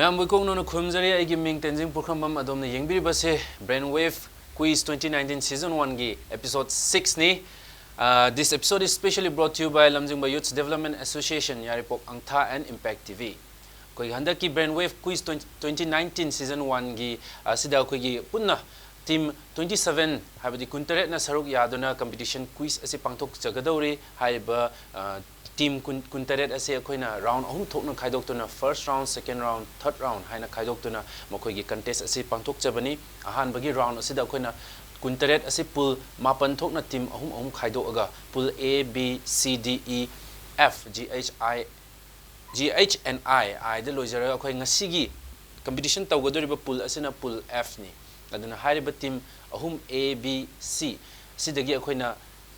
Mayam Wikong no Kumzari, I give Ming Tenzing Pukambam Adom the Yangbiribase, Brainwave Quiz 2019 Season 1 Gi, Episode 6 ni. This episode is specially brought to you by Lamjingba Youth Development Association, Yairipok, Angtha and Impact TV. Koi handa ki Brainwave Quiz 2019 Season 1 Gi, Sida Kogi Punna, Team 27, Habdi Kuntaret na Saruk Yadona competition quiz as a Pangtok Jagadori, Haiba. Team Kuntaret as a coina round home talk no kaidok to na first round, second round, third round, Haina kaidok to na Mokogi contest as a Pantok Jabani, Ahan Bagi round as a coina Kuntaret as a pool Mapan talk na team home kaido aga, pool A, B, C, D, E, F, G, H, and I, the loser coin Sigi competition Tagodoriba pool as in a pool F ni. Adana Hariba team home A, B, C. Sidagi coina.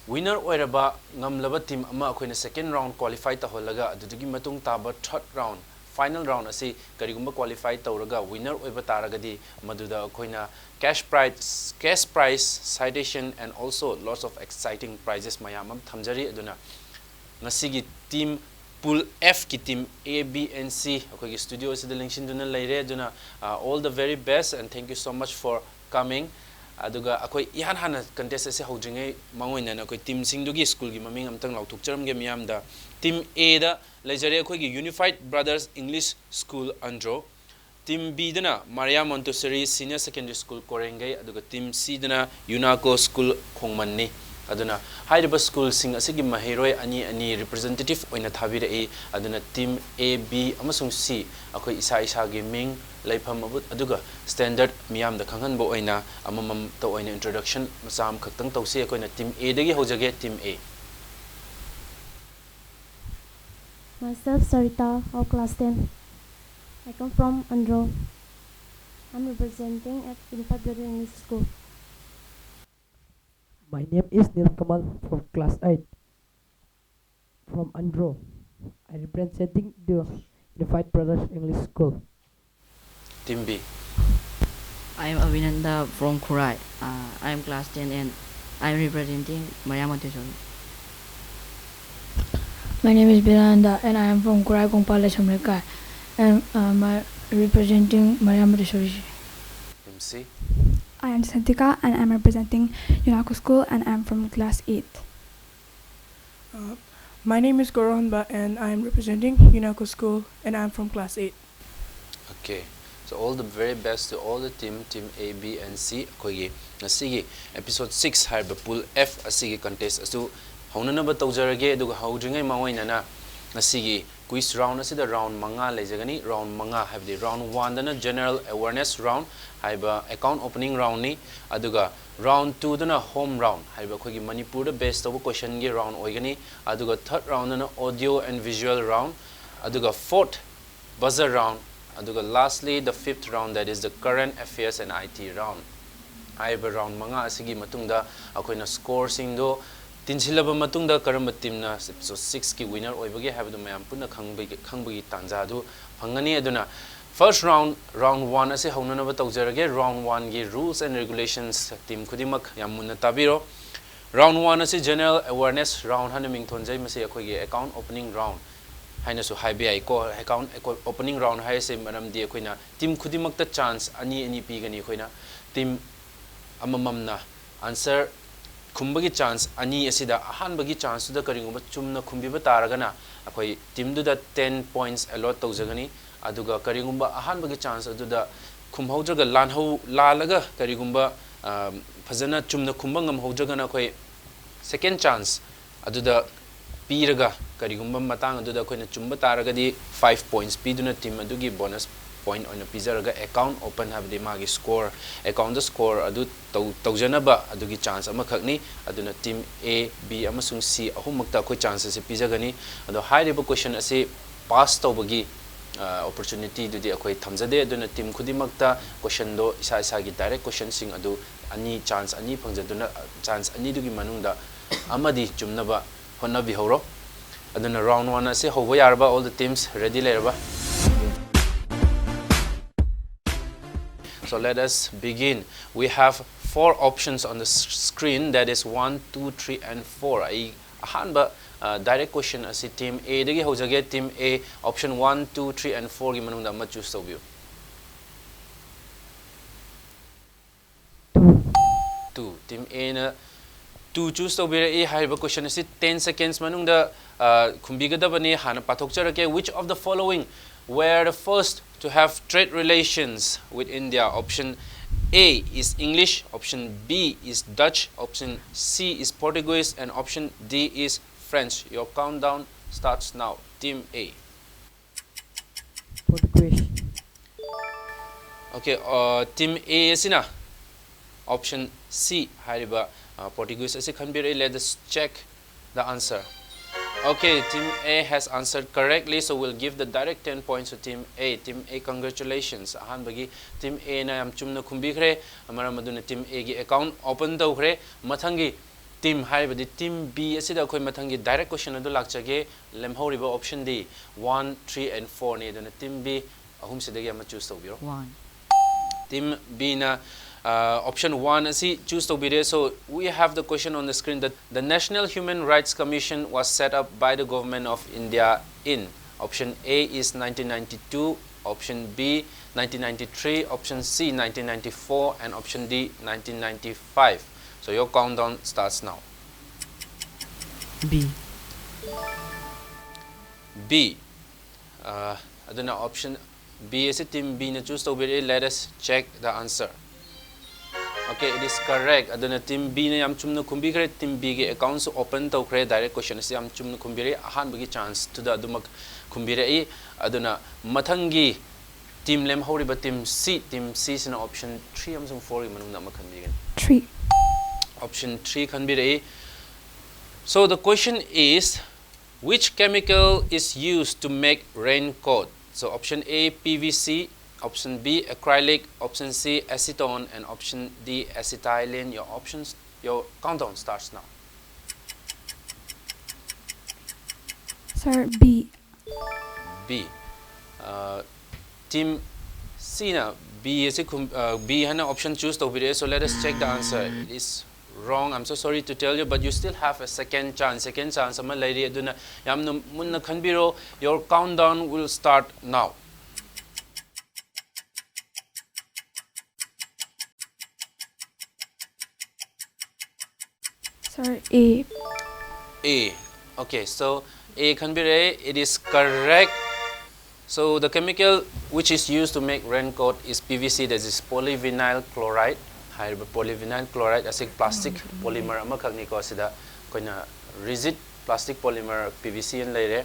Winner oiraba ngamlaba team ama akoina second round qualify ta holaga adugi matung taba third round final round asi karigumba qualify tawraga winner oiba taragadi maduda akoina cash prize citation and also lots of exciting prizes mayamam thamjari aduna ngasigi team pool F ki team A, B and C akogi studio asida linkshin duna leire aduna all the very best and thank you so much for coming. Aduga akoi ihan hana contest ase hodringai mangoina na akoi team singdugi school gi maming amtang lauthuk charam ge miyam da team A da lejare akoi gi Unified Brothers English School Andro, team B dana Maria Montessori Senior Secondary School Korengai, aduga team C dana Unaco School Khongmanni. Aduna hairiba school sing asigi mahiroi ani representative oina thabira e aduna team A, B amasung C akoi isa gi ming laifam aduga standard miyam da khanghan bo oina amamam to oina introduction masam khaktang tawse akoina team A dagi hojage team A. Myself Sarita of class 10. I come from Andro. I'm representing at Unified Brothers English School. My name is Nil Kamal from class 8 from Andro. I representing the Unified Brothers English School. Team B. I am Avinanda from Kurai. I am class 10 and I am representing Maria Montessori. My name is Biranda and I am from Kurai Kongpala Samrekai and I am representing Maria Montessori. Team C. I am Santika and I'm representing Unaco School and I'm from class 8. My name is Gorohanba and I'm representing Unaco School and I'm from class 8. Okay. So all the very best to all the team A, B and C kogi nasigi episode 6 harba pool F asigi contest asu haunana ba tawjarage aduga haudringai maoina na nasigi quiz round asida round manga lejagani round manga habdi round 1 dana general awareness round haiba account opening round ni aduga round 2 dana home round haiba khogi Manipur da based of question ge round oigani aduga third round dana audio and visual round aduga fourth buzzer round aduga lastly the fifth round, that is the current affairs and IT round. Haiba round manga asigi matungda akoina score singdo tinsilaba matungda karamba team na episode 6 ki winner oibage habdu mayam punna khangbugi tanja du phangani aduna first round 1 ase haunana ba tawjarage round 1 gi rules and regulations team khudimak yamunna tabiro. Round 1 ase general awareness round hana mingthonjai mase akoigi account opening round haina su haibi ko account opening round hai se maram di koina team khudimak ta chance ani pi gani koina team amamamna answer kumbagi chance ani asida ahan bagi chance da karinguba chumna khumbiba taragana akoi team du da 10 points allot tawjagani aduga karinguba ahan bagi chance aduda khumhaudraga lanhau lalaga karigumba phajana chumna khumbangam haudragana koi second chance aduda piraga karigumba matang aduda koina chumba taragadi 5 points piduna team adugi bonus point on a pizaraga account open habdi magi score account the score adu tawjanaba adugi chance ama khakni aduna team A, B amasung C ahumakta koi chances pizagani ado high level question ase pass tawbagi opportunity dudi akoi thamjade aduna team khudimakta question do isa gi direct question sing adu ani chance ani phangjaduna chance ani dugi manungda amadi chumnaba honna bi horo aduna round 1 ase hoba yarba all the teams ready lerba. So let us begin. We have 4 options on the screen, that is 1, 2, 3 and 4. Ahanba direct question as team A dagi hojage team A option 1 2 3 and 4 gi manungda ma choose tawbiu 2 team A na 2 choose to be a question is 10 seconds manungda kumbigadabani hana pathokcharake which of the following were the first to have trade relations with India? Option A is English, option B is Dutch, option C is Portuguese, and option D is French. Your countdown starts now. Team A. Portuguese. Okay, team A is in option C. Portuguese. Let us check the answer. Okay, team A has answered correctly, so we'll give the direct 10 points to team A. Team A, congratulations. Ahanbagi team A na yam chumna khumbikhre, amara maduna team A gi account open tawkhre. Mathangi team haibadi team B asida khoi mathangi direct question adu lakchage lemhoriba option D 1, 3 and 4 ni aduna team B ahum sidagi ama choose tawbiro. 1. Team B na option 1 asi choose to be there. So we have the question on the screen that the National Human Rights Commission was set up by the government of India in option A is 1992, option B 1993, option C 1994, and option D 1995. So your countdown starts now. B. B. Aduna option B is team B na choose to be there. Let us check the answer. Okay, it is correct. Aduna team B na yam chumna khumbikre, team B ge account so open tawkhre. Direct question is yam chumna khumbire ahan bagi chance to the adumak khumbire I aduna mathangi team lem horiba team C is in option 3 amsung 4 manungna makhanbigen. 3. Option 3 khanbire. So the question is, which chemical is used to make raincoat? So option A PVC, option B acrylic, option C acetone, and option D acetylene. Your countdown starts now. Sir, B. B. Team C na B is B hana option choose to be. So let us check the answer. It is wrong. I'm so sorry to tell you, but you still have a second chance. Ama lady aduna yam munna khanbiro. Your countdown will start now. Sir, A. A. Okay, so A can be A. It is correct. So the chemical which is used to make raincoat is PVC. That is polyvinyl chloride. Polyvinyl chloride as a plastic polymer. Amakagni ko sida koina rigid plastic polymer PVC and layer.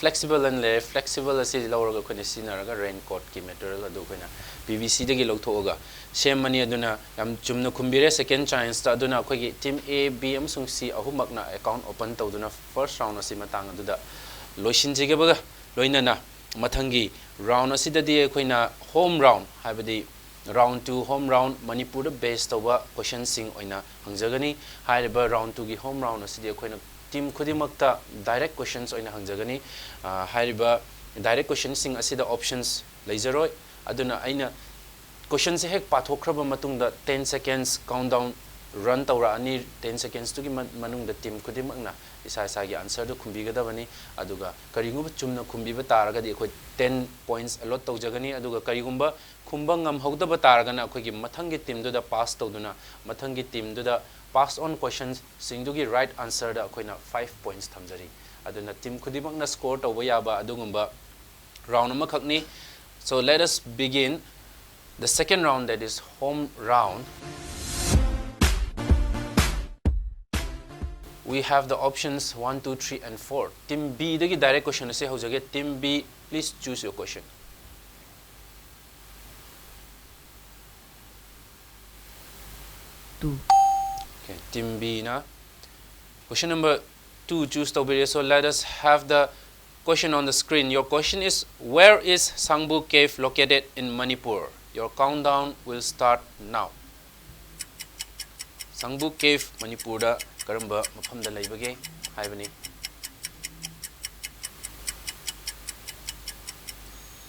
Flexible and layer. Flexible as is lower ko koina sinaraga raincoat ki material adu koina PVC dagi logthoga. Same mani aduna yam chumna khumbire second chance ta aduna khoi team A B amsung C ahumak na account open tawduna first round asi matang aduda loisin jige baga loinana mathangi round asidadi khoina home round habadi round 2 home round Manipur based tawba question sing oina hangjagani haiba round 2 gi home round asidi khoina team khudimakta direct questions oina hangjagani haiba direct question sing asida options leizaroi aduna aina question se hek pathokraba matungda 10 seconds countdown run tawra ani 10 seconds to gi manungda team khudimakna isa gi answer do khumbigadabani aduga karinguba chumna khumbiba taraga di khoi 10 points allot tawjagani aduga karigumba khumbangam hogdaba taragana khoi gi mathangi team do da pass tawduna mathangi team do da pass on questions singdugi right answer da khoina 5 points thamjari aduna team khudimakna score tawba yaba adugumba round ma khakni. So let us begin the second round, that is home round. We have the options 1, 2, 3 and 4. Team B dagi direct question ase hojage. Team B, please choose your question. Two. Okay, team B na. Question number 2 choose to be. So let us have the question on the screen. Your question is, where is Sangbu Cave located in Manipur? Your countdown will start now. Sangbu Cave Manipur da karamba mafam da laibage haibani.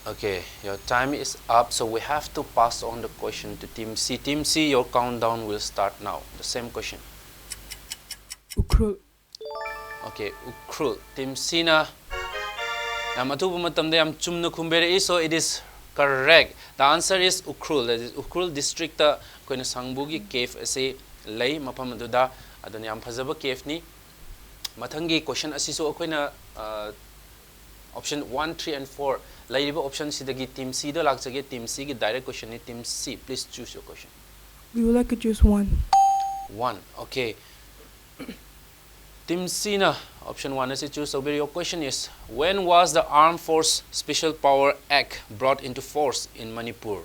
Okay, your time is up, so we have to pass on the question to team C. Team C, your countdown will start now. The same question. Ukhrul. Okay, Ukhrul. Team C na yam atubu matamda yam chumna khumbere, so it is correct. The answer is Ukhrul. That is Ukhrul district koina Sangbugi cave ase lay mafam aduda aduna yam phajaba cave ni mathangi question asiso akoina option 1 3 and 4 laiba option sidagi team C da lakjage team C gi direct question ni team C please choose your question. We would like to choose 1. 1 okay. Team C na option 1 is choose. So your question is, when was the Armed Force Special Power Act brought into force in Manipur?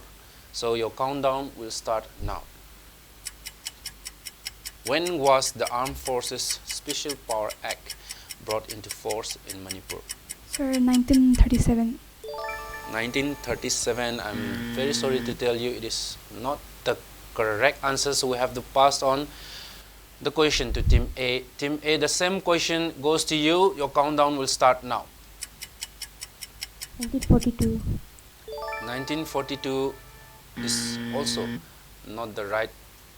So your countdown will start now. When was the Armed Forces Special Power Act brought into force in Manipur? Sir, 1937. 1937. I'm very sorry to tell you it is not the correct answer, so we have to pass on the question to Team A. Team A, the same question goes to you. Your countdown will start now. 1942. 1942 is also not the right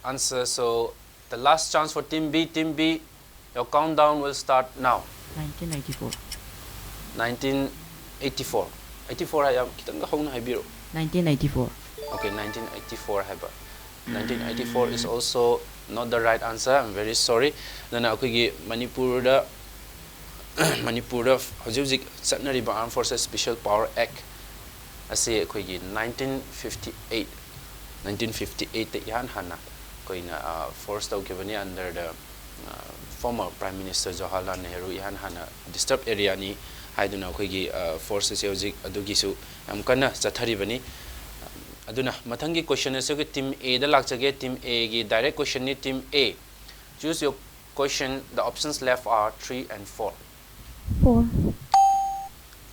answer, so the last chance for Team B. Team B, your countdown will start now. 1994. 1984. 84 I am kitang hauna haibiro. 1984. Okay, 1984 haiba. 1984 is also not the right answer. I'm very sorry. Then akoigi Manipur da hojik satnariba Armed Forces Special Power Act ase akoigi 1958 1958 yan hana koina force tawkibani under the former Prime Minister Jawaharlal Nehru yan hana disturbed area ni haiduna akoigi forces hojik adugisu am kana chatharibani. Aduna mathangi question is team A da lakjage team A gi direct question ni team A. Choose your question. The options left are 3 and 4. 4.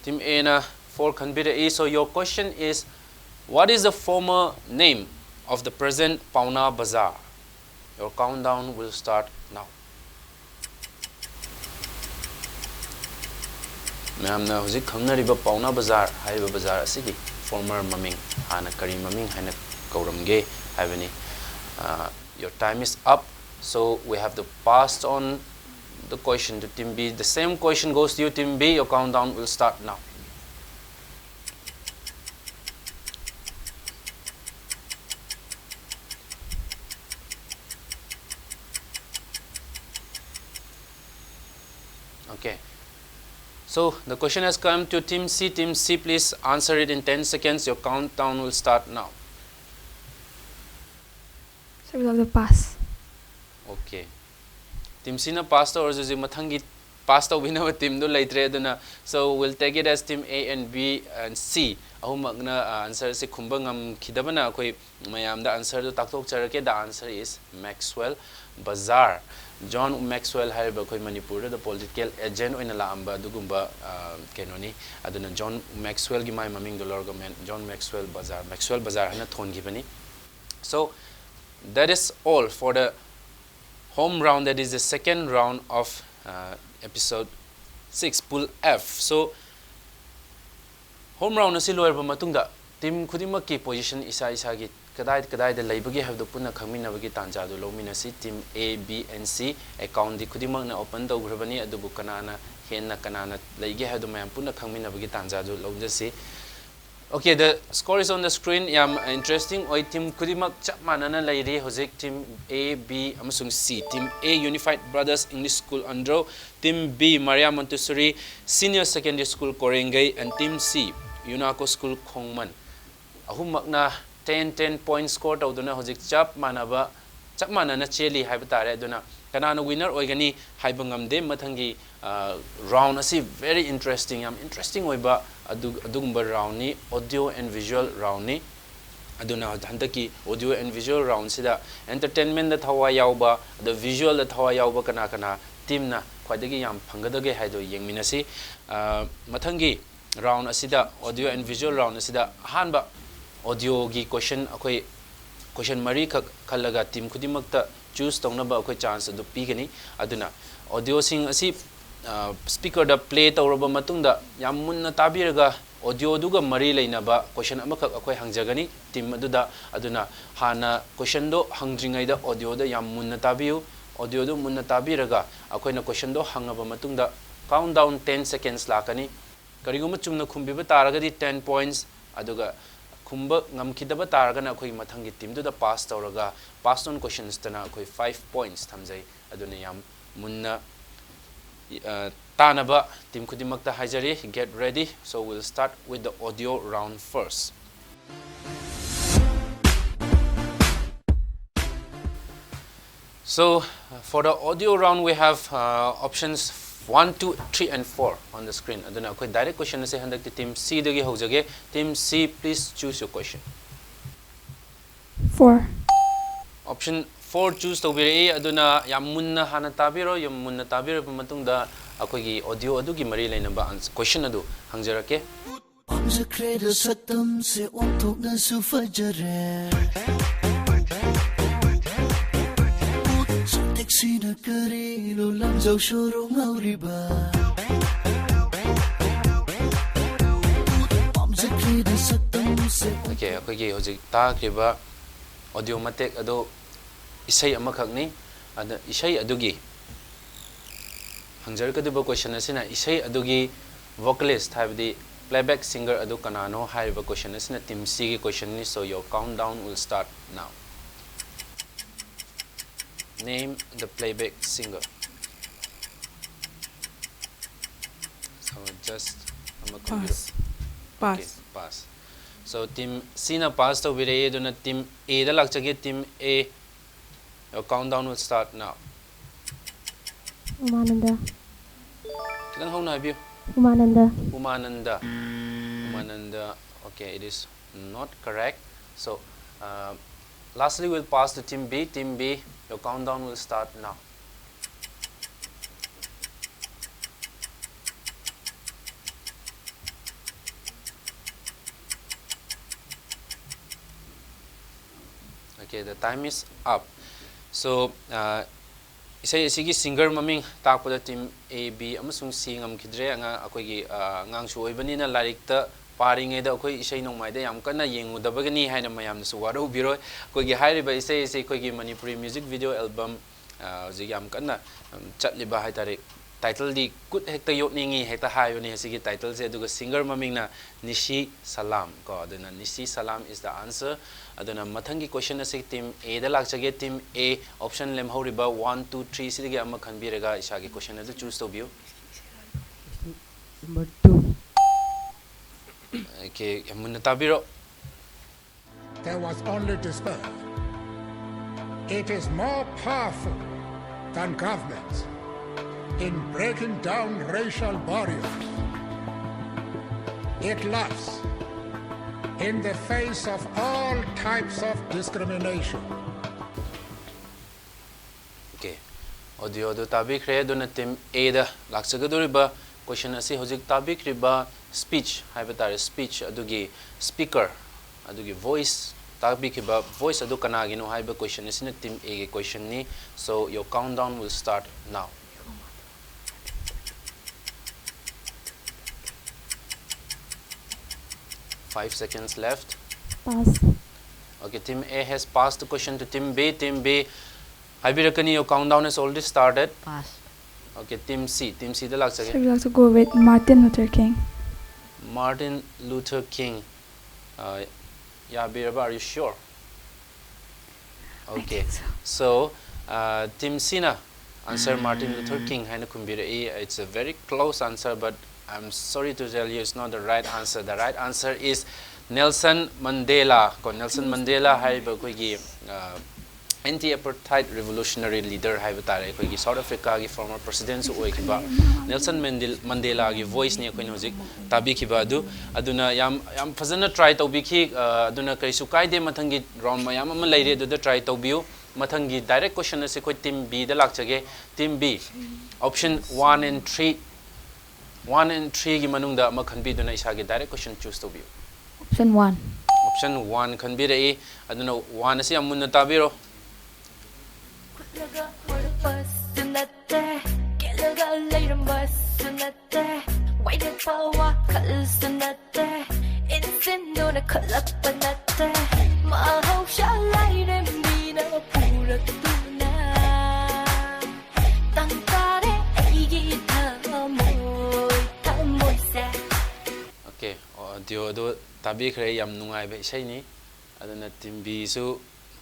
Team A na 4 can be the A. So your question is, what is the former name of the present Pauna Bazaar? Your countdown will start now. Ma'am na hujik khamnariba Pauna Bazaar haiba bazaar asigi former maming hana kari maming hana kauramge havani. Your time is up, so we have to pass on the question to Team B. The same question goes to you, Team B. Your countdown will start now. Okay. So the question has come to Team C. Team C, please answer it in 10 seconds. Your countdown will start now. So we'll have to pass. Okay. Team C na pass to or mathangi pass to bina team do laitre duna. So we'll take it as Team A and B and C. Ahumag na answer si kumbangam kidabana koi mayam da answer do taktok charake. The answer is Maxwell Bazaar. John Maxwell haiba koi Manipur the political agent oina laamba dugumba kenoni aduna John Maxwell gi mai maming dollar government John Maxwell Bazaar hana thon gibani. So that is all for the home round. That is the second round of episode 6 pool F. So home round asi loirba matungda team khudima ki position isa gi kadai da laibagi have the puna khamina bagi tanja do lomina si team A, B and C account di khudimang na open do grabani adubu kanana henna kanana laigi have the mayam puna khamina bagi tanja do lomja si. Okay, the score is on the screen. Yam interesting. Oi team kudimak chap manana lairi hojik team A, B amasung C. Team A Unified Brothers English School Andro, team B Maria Montessori Senior Secondary School Korengai, and team C Unako School Khongman. Ahumak na 10 points score to duna hojik chap manana cheli haibatare duna kanana winner oigani haibangam de mathangi round asi very interesting. Interesting oiba adugumba round ni audio and visual round ni aduna handaki audio and visual round sida entertainment da thawa yauba the visual da thawa yauba kana team na khwadagi yam phangadage haido yengminasi mathangi round asida audio and visual round asida hanba audio gi question akoi question mari khalaga team khudimakta choose tongnaba akoi chance adu pigani aduna audio sing asi speaker da play tawraba matungda yam munna tabiraga audio duga mari leinaba question amakak akoi hangjagani team aduda aduna hana question do hangdringai da audio da yam munna tabiu audio do munna tabiraga akoi na question do hangaba matungda countdown 10 seconds lakani kariguma chumna khumbiba taragadi 10 points aduga khumba ngamkhidaba taragana akhoi mathangi team du da pass tawraga pass on questions tana akhoi 5 points thamjai aduna yam munna tanaba team khudimakta haijari get ready. So we'll start with the audio round first. So for the audio round we have options 1, 2, 3 and 4 on the screen. Aduna akhoi direct question ase handakti team C dagi hojage. Team C, please choose your question. 4. Option 4 choose tawbiri aduna yam munna hana tabiro yam munna tabiro matungda akhoi audio adugi mari lainaba question adu hangjarake. Okay, akhoi hojik ta kriba audio matek ado isai amakhakni ada isai adugi hangjar kaduba question asina isai adugi vocalist habdi playback singer adu kanano haiba question asina team C gi question ni. So your countdown will start now. Name the playback singer. So just Pass. Okay, pass. So team C na pass to bire do na team A da lakchage team A. Your countdown will start now. Umananda. Kitang hauna habiyo? Umananda. Umananda. Umananda. Okay, it is not correct. So lastly we'll pass to team B. Team B, your countdown will start now. Okay, the time is up. So isai sigi singer maming takpada team A, B amasung C ngamkhidre anga akoigi ngangsu oibani na larikta paringe da akoi isai nongmai da yam kana yengudabagani haina mayam su waro biro akoigi hairiba isai isai akoigi Manipuri music video album ji yam kana chatliba haitare title di kut hekta yotningi hekta hayoni hasigi title se aduga singer maming na Nishi Salam ko aduna Nishi Salam is the answer. Aduna mathangi question ase team A da lakchage team A option lem horiba 1, 2, 3 sidigi amma khanbirega isagi question adu choose to view. Number 2. Okay, yamunna tabiro. There was only despair. It is more powerful than governments in breaking down racial barriers. It laughs in the face of all types of discrimination. Okay, audio do tabik re do na team A da lakchaga doriba question ase hojik tabik riba speech haibatare speech adugi speaker adugi voice tabik riba voice adu kanagi no haiba question is in team A ge question ni. So your countdown will start now. Five seconds left. Pass. Okay, team A has passed the question to team B. Team B, Habirakani, your countdown has already started. Pass. Okay, team C. Team C, the last So again. we also go with Martin Luther King. Martin Luther King. Yeah, Biraba, are you sure? Okay. So, team C na answer Martin Luther King. It's a very close answer, but I'm sorry to tell you, it's not the right answer. The right answer is Nelson Mandela. Nelson Mandela hai anti-apartheid revolutionary leader hai batare South Africa ki former president su oikiba Nelson Mandela ki voice ni akoin hojik tabi kiba aduna yam fazana try tawbiki aduna kaisu kaide mathangi round mayam ama leire adu try tawbiu mathangi direct question ase koi team B da lakchage. Team B option 1 and 3 gi manungda ama khanbi duna isagi direct question choose to view. Option 1. Option 1 khanbi rei aduna 1 ase amunna tabiro. audio do tabi khare yam nungai be isai ni aduna team B su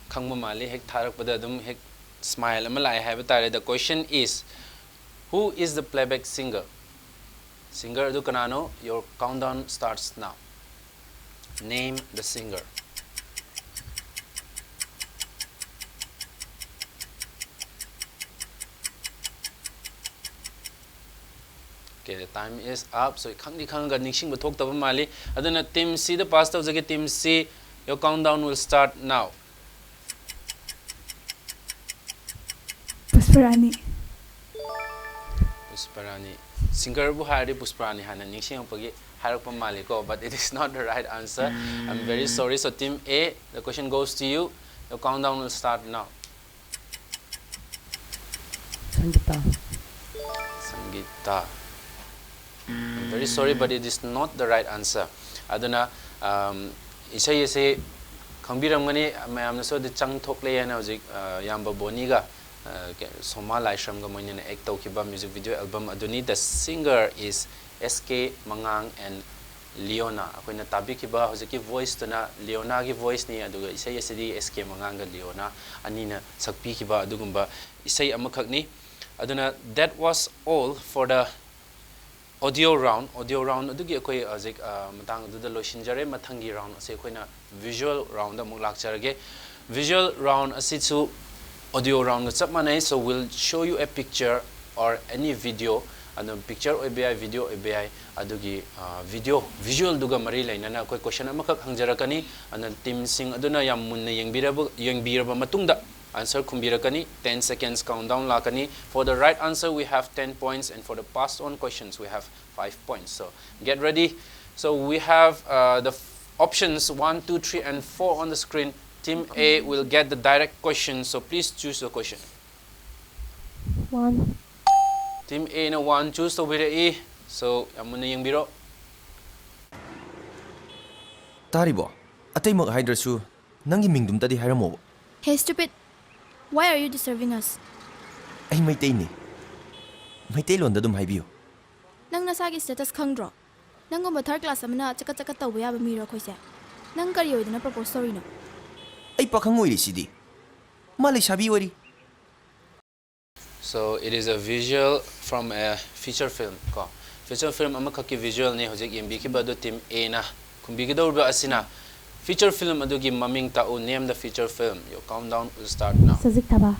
khangma mali hek tharak pada dum hek smile ama lai hai ba the question is who is the playback singer singer do kanano your countdown starts now name the singer okay the time is up so khangdi khanga nixing ba thok taba mali aduna team C the pass tawjage team C your countdown will start now Pusparani. Pusparani singer bu hari Pusparani hana nixing pagi harak mali ko but it is not the right answer I'm very sorry so team A the question goes to you your countdown will start now Sangeeta. Sangeeta I'm very sorry but it is not the right answer aduna isai ese khangbiramgani mayamna so the chang thokle yana hojik yamba boni ga soma laishram ga moina act tawkiba music video album aduni the singer is SK Mangang and Leona akoina tabikiba hojiki voice tuna Leona gi voice ni aduga isai ese di SK Mangang ga Leona anina sakpi kiba adugumba isai amakhakni aduna that was all for the audio round adugi akoi ajik matang du the losinjare mathangi round ase koina visual round amuk lakcharage visual round asitsu audio round chap manai so we'll show you a picture or any video and the picture obi video obi adugi video visual duga mari laina na koi question amakak hangjarakani and team sing aduna yam munna yengbiraba matungda answer kumbirakani 10 seconds countdown lakani for the right answer we have 10 points and for the passed on questions we have 5 points so get ready so we have the options 1 2 3 and 4 on the screen team A will get the direct question so please choose the question 1 team A na 1 choose to be so amuna yengbiro Taribo atay mag hydrasu nangi mingdum tadi haramo Hey stupid, why are you disturbing us? ay may tay ni may tay londa dum haibiyo Nang nasagi status khangdro. Nang gumba third class amna chaka taw ya ba miro khoise. Nang kari oidna propose story no. ay pakhang oiri sidi malay sabi ori so it is a visual from a feature film ko feature film amakaki visual ne hojik yembi ki bado team A na kumbi gi dawba asina feature film adugi maming tau name the feature film your countdown will start now Sazik Thaba.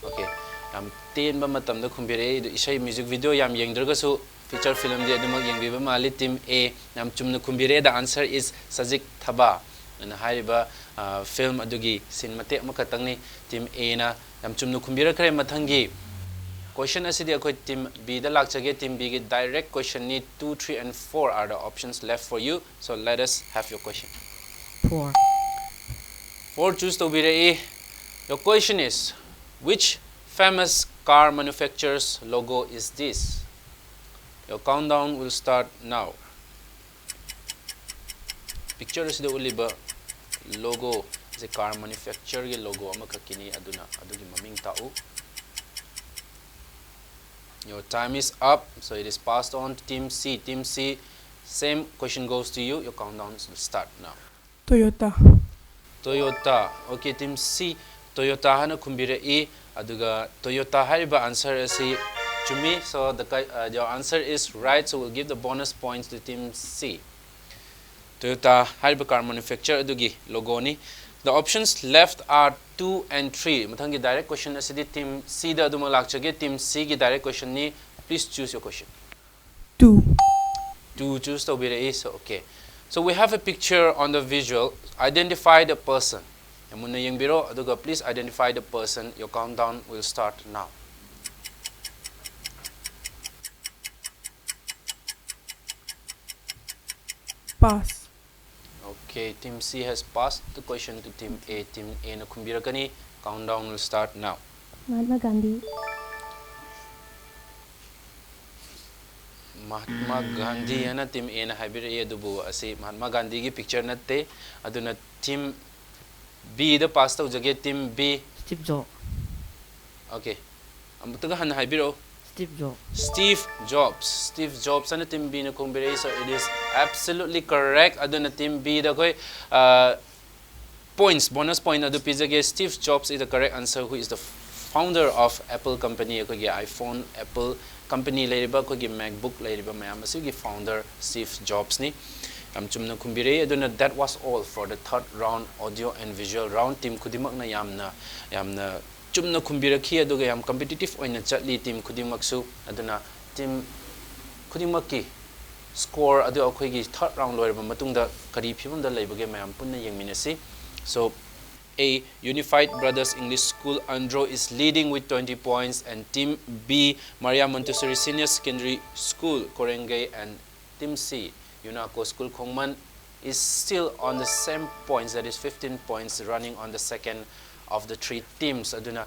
okay am ten ba matam da khumbire isai music video yam yengdraga su feature film de adumag yengbi ba mali team A nam chumna khumbire the answer is Sazik Thaba and haiba film adugi cinemate amakatang ni team A na nam chumna khumbira kare mathangi question asidi akoi team B da lakchage team B gi direct question ni 2 3 and 4 are the options left for you so let us have your question 4 choose to be A. Your question is, which famous car manufacturer's logo is this? Your countdown will start now. Picture is the uliba logo the car manufacturer logo amakakini aduna adugi maming tau. Your time is up, so it is passed on to team C. Team C, same question goes to you. Your countdown will start now. Toyota. Toyota. Okay, team C. Toyota hana kumbire E. Aduga Toyota hariba answer is chumi. So your answer is right. So we'll give the bonus points to team C. Toyota hariba car manufacturer adugi logo ni. The options left are 2 and 3. Mathangi direct question is team C da aduma lakchage team C ki direct question ni. Please choose your question. 2. 2 choose to be A. So okay. So we have a picture on the visual. Identify the person. Please identify the person. Your countdown will start now. Pass. Okay, team C has passed the question to team A. Team A na kumbirakani. Countdown will start now. Mahatma Gandhi. Mahatma Gandhi ana team A na habira dubu asi Mahatma Gandhi ki picture natte aduna team B the pasta ujage team B Steve Jobs. okay amutaga han habiro Steve Jobs. Steve Jobs. Steve Jobs and team B na kumbire, so it is absolutely correct. Aduna team B da koi points, bonus point adu pizage. Steve Jobs is the correct answer, who is the founder of Apple company, koi iPhone, Apple company leriba, koi MacBook leriba mayam asigi founder Steve Jobs ni. Chumna kumbire aduna that was all for the third round audio and visual round. Team kudimak na yamna chumna kumbira khi aduga yam competitive oina chatli team kudimaksu aduna team kudimaki score adu akhoi gi third round loirba matungda kari phibam da leibage mayam punna yengminasi. So A, Unified Brothers English School Andro is leading with 20 points, and team B, Maria Montessori Senior Secondary School Korengai, and team C, Unako School Khongman, is still on the same points, that is 15 points, running on the second of the three teams. Aduna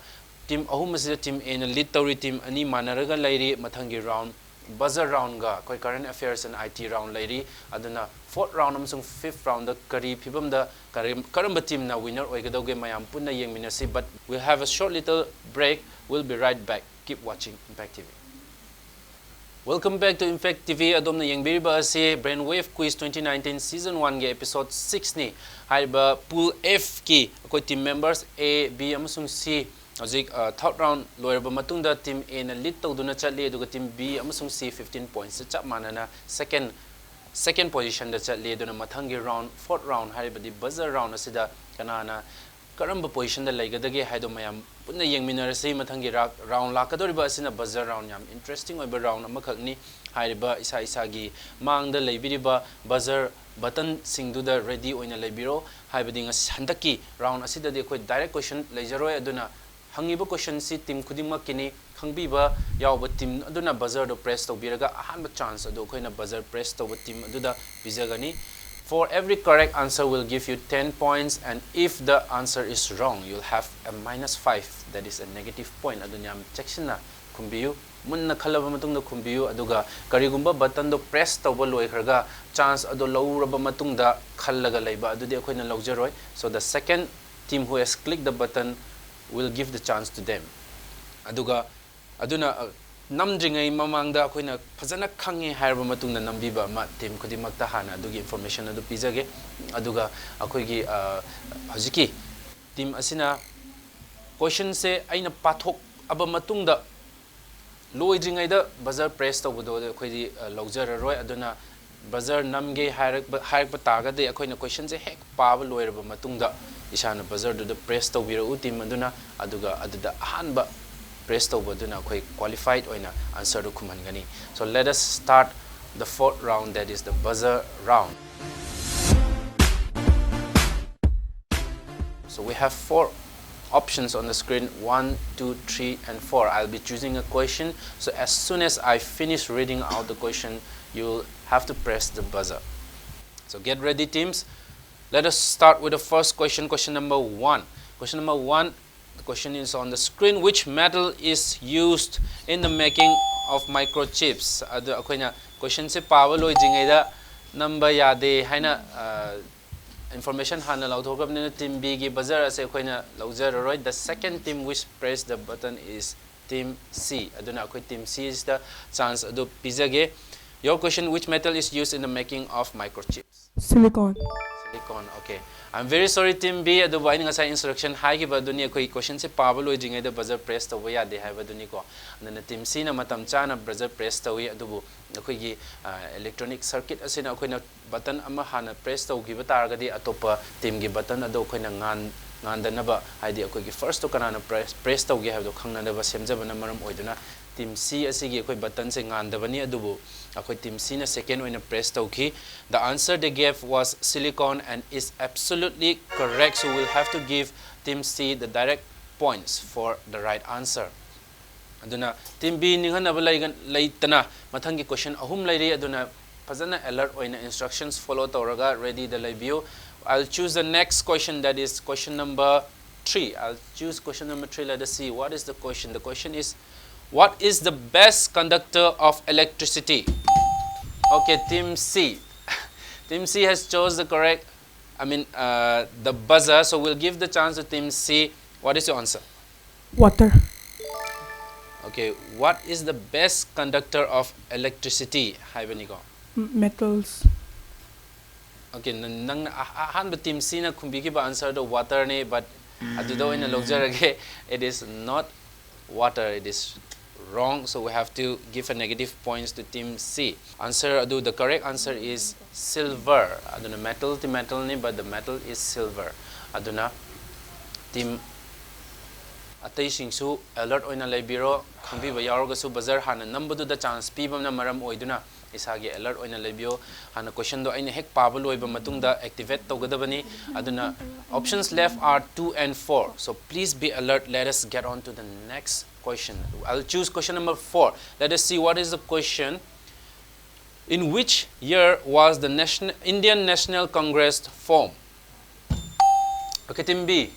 team ahum asida team A na lead tawri team ani manaraga lairi mathangi round buzzer round ga koi current affairs and IT round lairi. Aduna fourth round amsung fifth round da kari phibam da karamba team na winner oigadauge mayam punna yengminasi. But we'll have a short little break. We'll be right back. Keep watching Impact TV. Welcome back to Impact TV. Adomna yengbiriba ase Brainwave Quiz 2019 Season 1 ge episode 6 ni haiba pool F ki koi team members A, B amasung C Azik third round loiraba matungda team A na lead tawduna chatli aduga team B amasung C 15 points chap manana second position da chatli aduna mathangi round fourth round haribadi buzzer round asida kanana karamba position da laigadage haido mayam punna yengminarasi mathangi round lakadoriba asina buzzer round yam interesting oiba round amakhakni hariba isa gi mangda leibiriba buzzer button singduda ready oina leibiro haibadi handaki round asida de koi direct question leijaroi aduna hangiba question si team kudimak kini khangbiba yawba team aduna buzzer do press tobiraga ahanba chance ado koina buzzer press toba team aduda bizagani. For every correct answer will give you 10 points, and if the answer is wrong you'll have a -5, that is a negative point. Adunya section na kumbiyu munna khalaba matungda kumbiyu aduga karigumba button do press toba loikhraga chance ado lawraba matungda khallaga leiba adudi akoina lawjaroi. So the second team who has clicked the button will give the chance to them. Aduga aduna namdringai mamangda akoina phajana khange hairba matungda nambiba ma team khudimakta hana adugi information adu pizage. Aduga akoigi hojiki team asina question se aina pathok aba matungda loidringai da buzzer press tawdo akoidi lawjararoi. Aduna buzzer namge hairak taga de akoina question se hek paba loiraba matungda isana buzzer do press tawbira team aduna aduda ahanba press tawba duna akoi qualified oina answer do kumangani. So let us start the fourth round, that is the buzzer round. So we have 4 options on the screen, 1, 2, 3 and 4. I'll be choosing a question, so as soon as I finish reading out the question you'll have to press the buzzer. So get ready teams. Let us start with the first question, question number 1. Question number 1, the question is on the screen. Which metal is used in the making of microchips? Adu akoina question se pawa loi jingai da number yade haina information hana lauthokabne team B gi buzzer ase akoina laujararoi. The second team which press the button is team C. Aduna akoi team C is the chance adu pizage. Your question, which metal is used in the making of microchips? Silicon. Silicon, okay. I'm very sorry team B, adu bain nga sa instruction hai gi baduni koi question se pablo jingai da buzzer press to ya de hai baduni ko. Andana team C na matam chana buzzer press to wi adu koi gi electronic circuit asina koi na button ama hana press to gi batar ga di atopa team gi button adu koi na ngan da na ba haidi koi gi first to kana na press to gi ha do khangna da ba semja bana maram oiduna team C asigi koi button se ngan da bani adu akoi team C na second oina press tawki. The answer they gave was silicon and is absolutely correct, so we'll have to give team C the direct points for the right answer. Aduna team B ninghana laitana mathangi question ahum lairi aduna fazana alert oina instructions follow tawraga ready the live. I'll choose the next question, that is question number 3. I'll choose question number 3. Let us see what is the question. The question is, what is the best conductor of electricity? Okay, team C. Team C has chose the correct, the buzzer. So we'll give the chance to team C. What is your answer? Water. Okay, what is the best conductor of electricity? Haibanigo. Metals. Okay, nang ahan team C na kumbigi ba answer the water ne, but adudo in a logjarage it is not water, it is wrong, so we have to give a negative points to team C. Answer adu, the correct answer is silver. Aduna metal ti metal ni, but the metal is silver. Aduna team atay singsu alert oina leibiro khangbi ba yaroga su bazar hana number the chance pibam na maram oiduna isagi alert oina leibio hana question do aina hek pabal oiba matungda activate togadabani. Aduna options left are 2 and 4, so please be alert. Let us get on to the next question. I'll choose question number 4. Let us see what is the question. In which year was the Indian National Congress formed? Okay, team B.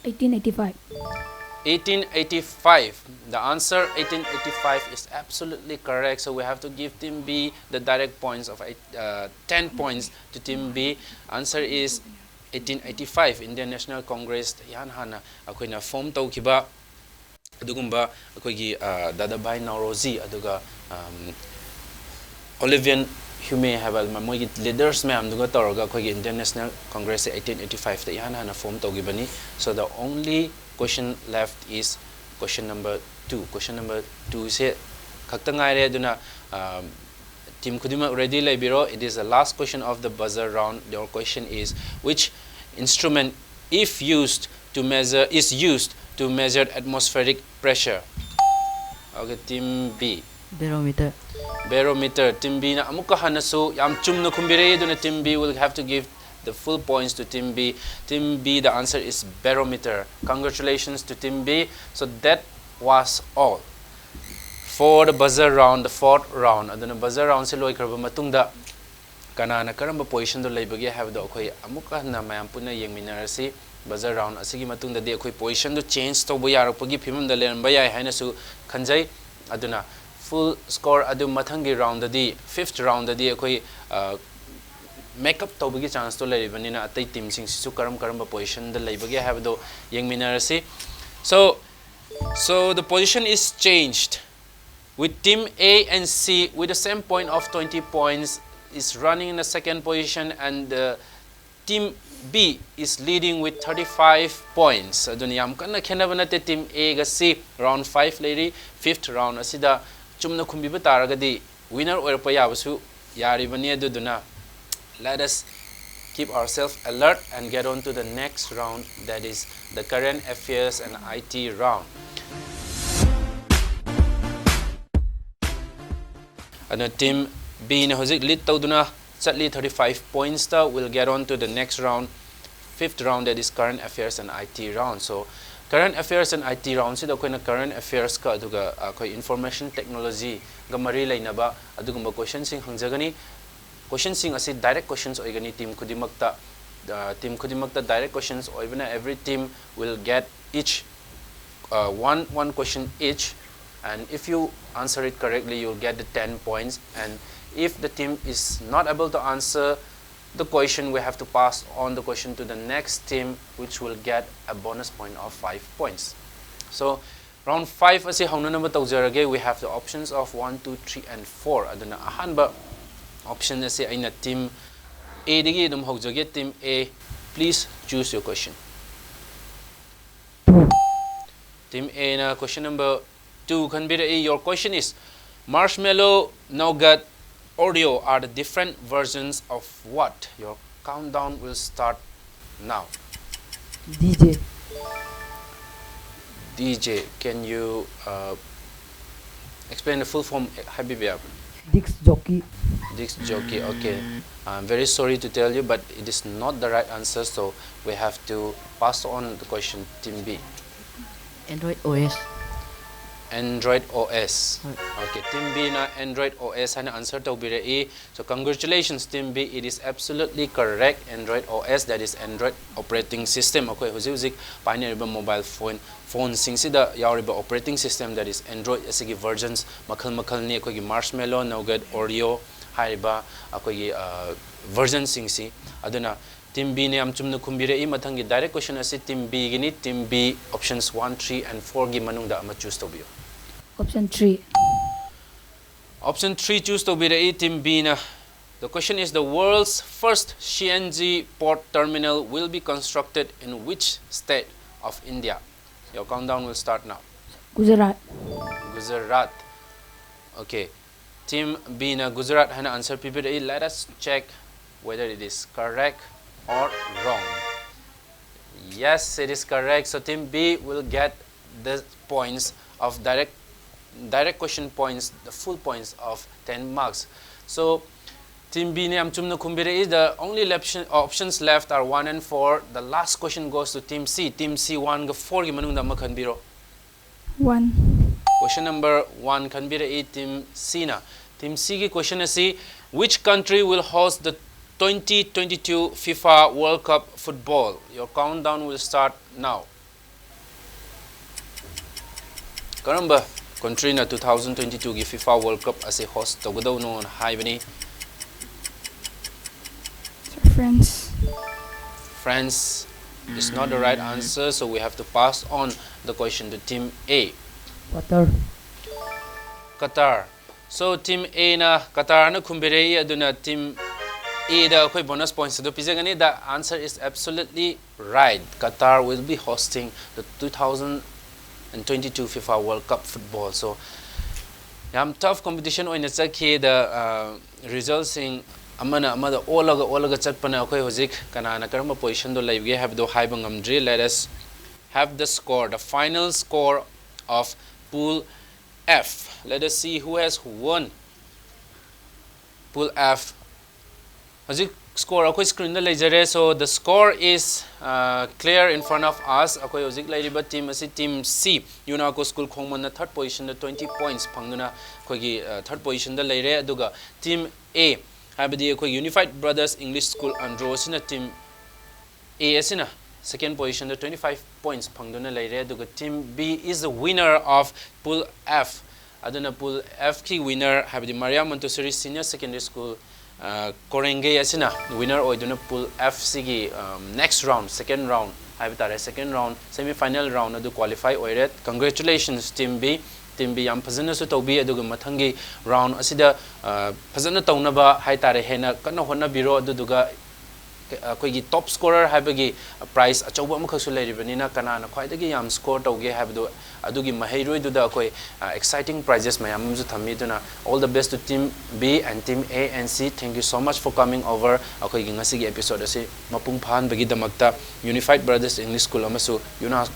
1885. 1885. The answer 1885 is absolutely correct. So we have to give team B the direct points of 10 points to team B. Answer is 1885. Indian National Congress yan hana akoina form tawkiba adugumba akoigi Dadabhai Nauroji aduga Olivier Hume have moigi leaders ma'am duga toroga akoigi Indian National Congress 1885 ta yan hana form tawgibani. So the only question left is question number 2. Question number 2 se khakta ngaire aduna team khudima ready laibiro. It is the last question of the buzzer round. Your question is, which instrument if used to measure is used to measure atmospheric pressure? Okay, team B. Barometer. Barometer. Team B na amuka hanasu yam chumna kumbire aduna team B will have to give the full points to team B. Team B, the answer is barometer. Congratulations to team B. So that was all for the buzzer round, the 4th round. Aduna buzzer round se loi karba matungda kanana karamba position do leibage have do akhoi amuka na mayam puna yengminarasi. Buzzer round asigi matungda de akhoi position do change to bo yarakpagi phimam da leramba yai haina su khanjai. Aduna full score adu mathangi round di 5th round di akhoi makeup tawbagi chance to leribanina atai team sing su karam position da leibage have do yengminarasi. So the position is changed with team A and C with the same point of 20 points is running in the second position, and team B is leading with 35 points. Aduna yam kana khenabanate team A ga C round 5 lady 5th round asida chumna khumbiba taragadi winner oirpa yabasu yaribani aduna. Let us keep ourselves alert and get on to the next round, that is the current affairs and IT round. And team B na hojik lead tawduna chatli 35 points ta. We'll get on to the next round, 5th round, that is current affairs and IT round. So current affairs and IT round sida koina current affairs ka aduga koi information technology ga mari lainaba adugumba questions sing hangjagani. Questions sing asi direct questions oigani team khudimakta direct questions oibana. Every team will get each one question each, and if you answer it correctly you'll get the 10 points, and if the team is not able to answer the question, we have to pass on the question to the next team, which will get a bonus point of 5 points. So round 5 asi hauna number tawjarage. We have the options of 1, 2, 3 and 4. Aduna ahanba option asi aina team A digi dum hojage. Team A, please choose your question. Team A na question number 2 kanbira. Your question is, marshmallow, nougat, Oreo are the different versions of what? Your countdown will start now. DJ. DJ, can you explain the full form, Habibia? Disc jockey. Disc jockey, okay. I'm very sorry to tell you, but it is not the right answer, so we have to pass on the question. Team B. Android OS. Android OS. Okay, Team B na Android OS hana answer to be. So congratulations Team B, it is absolutely correct. Android OS, that is Android operating system. Okay, huzik pioneer mobile phone sing sida yauriba operating system, that is Android asigi versions makal ni akogi marshmallow, nougat, Oreo haiba akogi version sing si aduna. Team B ne am chumna khumbire mathangi direct question asi Team B gini. Team B options 1, 3 and 4 gi manungda ama choose to biyo. Option 3. Option 3 choose to be the team B na. The question is the world's first CNG port terminal will be constructed in which state of India? Your countdown will start now. Gujarat. Gujarat. Okay. Team B na Gujarat hana answer PPDA. Let us check whether it is correct or wrong. Yes, it is correct. So team B will get the points of direct question points, the full points of 10 marks. So team B ne am chumna khumbire. The only options left are 1 and 4. The last question goes to team C. Team C 1 ga 4 gi manung da ma khanbiro. 1. Question number 1 khanbire team C na. Team C ki question is which country will host the 2022 FIFA World Cup football? Your countdown will start now. Karamba country na 2022 gi FIFA World Cup as a host togadaw no haibani. France. France is not the right answer, so we have to pass on the question to team A. Qatar. Qatar. So team A na Qatar na khumbirei aduna team A da koi bonus points do pizagani. The answer is absolutely right. Qatar will be hosting the 2022 FIFA World Cup football. So yam tough competition oina chakhi. The results in amana olaga chakpana koi hozik kanana karma position do laibge have do high bangamdri. Let us have the score, the final score of Pool F. Let us see who has won Pool F. Hozik score akoi screen da lejare. So the score is clear in front of us. Akoi hozik laiba team asi team C. Unako School Khongman na third position da 20 points phangduna koi gi third position da leire. Aduga team A habidi koi Unified Brothers English School Andro sina team A asina second position the 25 points phangduna leire. Aduga team B is the winner of Pool F. Aduna Pool F ki winner habidi Maria Montessori Senior Secondary School Korenge asina winner oiduna Pool F sigi next round, second round habitare second round semi final round adu qualify oire. Congratulations team B. Team B yam phajana su tawbi aduga mathangi round asida phajana tawnaba haitare hena kana honna biro aduga koigi top scorer habagi prize achauba amakha su leiribanina kanana khwaidagi yam score tawge habdu adugi mahairoi duda koi exciting prizes mayam ju thammi duna. All the best to team B and team A and C. Thank you so much for coming over akoigi ngasi gi episode ase mapung phan bagi damakta Unified Brothers English School amasu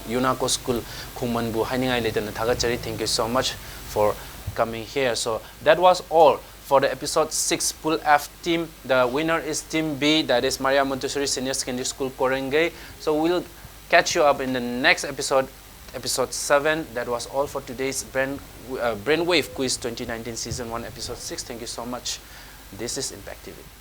Unako School Khummanbu haningai letana thagachari. Thank you so much for coming here. So that was all for the episode 6 Pool F team. The winner is team B, that is Maria Montessori Senior Secondary School Korenge. So we'll catch you up in the next episode, episode 7. That was all for today's Brainwave Quiz 2019 Season 1 episode 6. Thank you so much. This is Impact TV.